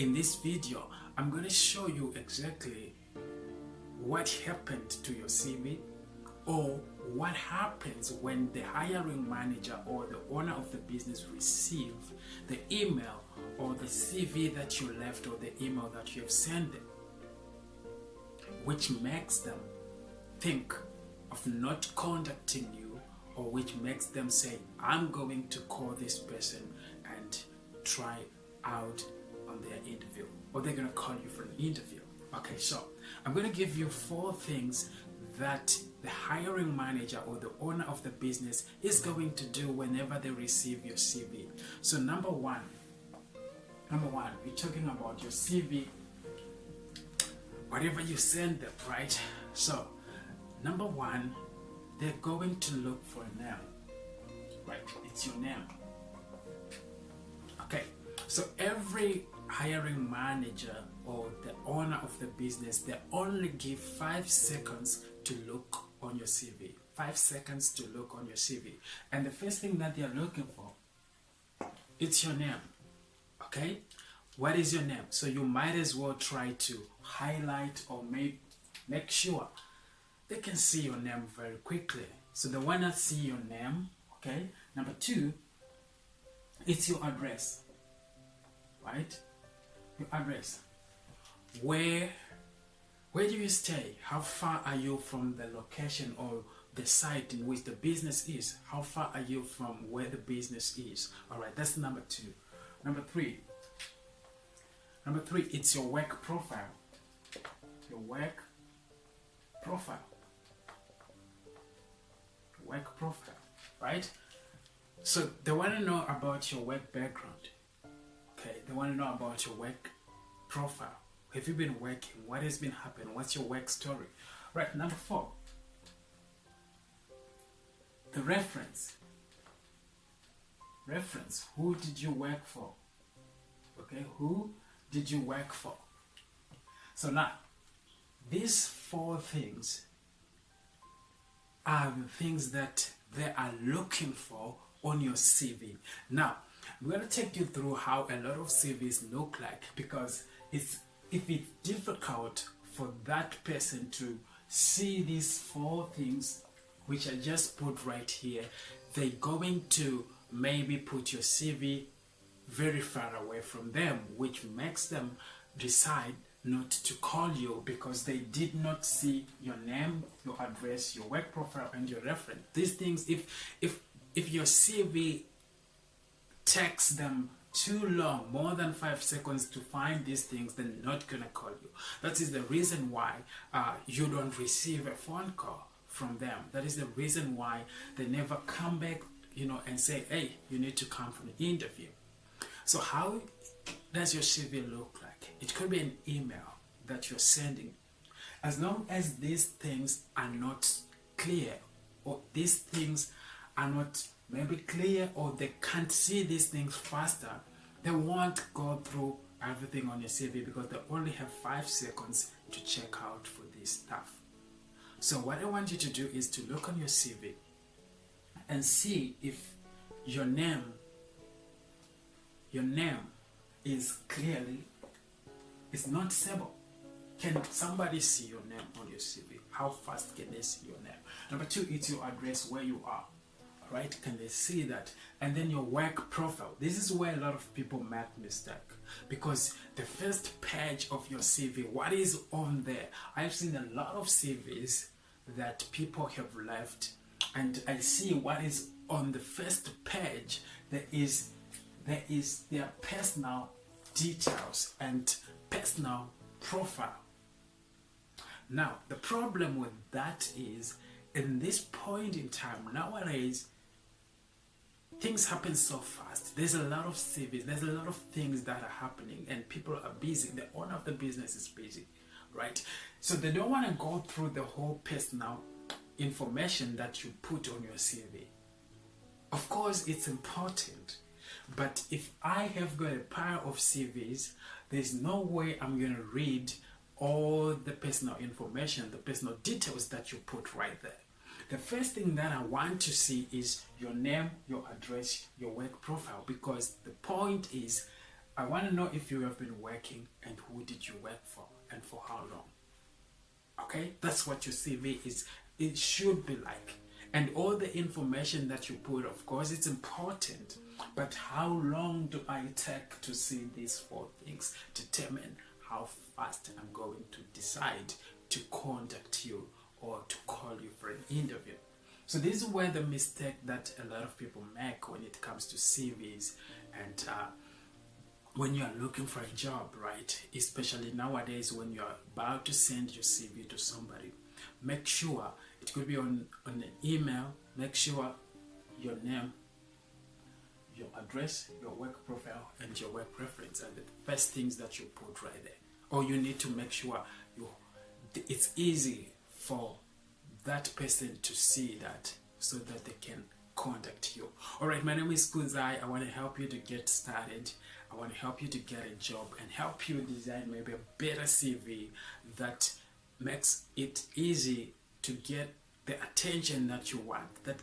In this video, I'm going to show you exactly what happened to your CV, or what happens when the hiring manager or the owner of the business receive the email or the CV that you left or the email that you have sent them, which makes them think of not contacting you, or which makes them say, I'm going to call this person and try out on their interview, or they're going to call you for an interview. Okay, so I'm going to give you 4 things that the hiring manager or the owner of the business is going to do whenever they receive your CV. So number one, we're talking about your CV, whatever you send them, right? So number one, they're going to look for a name, right? It's your name. Okay, so every hiring manager or the owner of the business, they only give 5 seconds to look on your CV. 5 seconds to look on your CV. And the first thing that they are looking for, it's your name. Okay? What is your name? So you might as well try to highlight or make sure they can see your name very quickly. So they want to see your name. Okay? Number 2, it's your address. Right? Your address. Where do you stay? How far are you from the location or the site in which the business is? How far are you from where the business is? Alright, that's number 2. Number 3, it's your work profile. Your work profile. Work profile, right? So they want to know about your work background. Okay, they want to know about your work profile. Have you been working? What has been happening? What's your work story? Right, number 4, the reference. Reference. Who did you work for? Okay, who did you work for? So now, these 4 things are the things that they are looking for on your CV. Now, I'm going to take you through how a lot of CVs look like, because if it's difficult for that person to see these 4 things which I just put right here, they're going to maybe put your CV very far away from them, which makes them decide not to call you because they did not see your name, your address, your work profile, and your reference. These things, if your CV takes them too long, more than 5 seconds to find these things, they're not gonna call you. That is the reason why you don't receive a phone call from them. That is the reason why they never come back, and say, hey, you need to come for the interview. So how does your CV look like? It could be an email that you're sending. As long as these things are not clear, or these things are not maybe clear, or they can't see these things faster, they won't go through everything on your CV because they only have 5 seconds to check out for this stuff. So what I want you to do is to look on your CV and see if your name is clearly, it's noticeable. Can somebody see your name on your CV? How fast can they see your name? Number 2, it's your address, where you are. Right? Can they see that? And then your work profile. This is where a lot of people make mistake, because the first page of your CV, what is on there? I've seen a lot of CVs that people have left, and I see what is on the first page. There is their personal details and personal profile. Now, the problem with that is, in this point in time, nowadays, things happen so fast. There's a lot of CVs, there's a lot of things that are happening, and people are busy. The owner of the business is busy, right? So they don't want to go through the whole personal information that you put on your CV. Of course, it's important, but if I have got a pile of CVs, there's no way I'm going to read all the personal information, the personal details that you put right there. The first thing that I want to see is your name, your address, your work profile, because the point is I want to know if you have been working and who did you work for and for how long. Okay, that's what your CV is. It should be like. And all the information that you put, of course, it's important. But how long do I take to see these 4 things determine how fast I'm going to decide to contact you or to call you for an interview. So this is where the mistake that a lot of people make when it comes to CVs and when you are looking for a job, right? Especially nowadays when you are about to send your CV to somebody, make sure it could be on an email. Make sure your name, your address, your work profile, and your work preference are the first things that you put right there. Or you need to make sure it's easy for that person to see that so that they can contact you. Alright, my name is Kuzai. I want to help you to get started. I want to help you to get a job and help you design maybe a better CV that makes it easy to get the attention that you want, that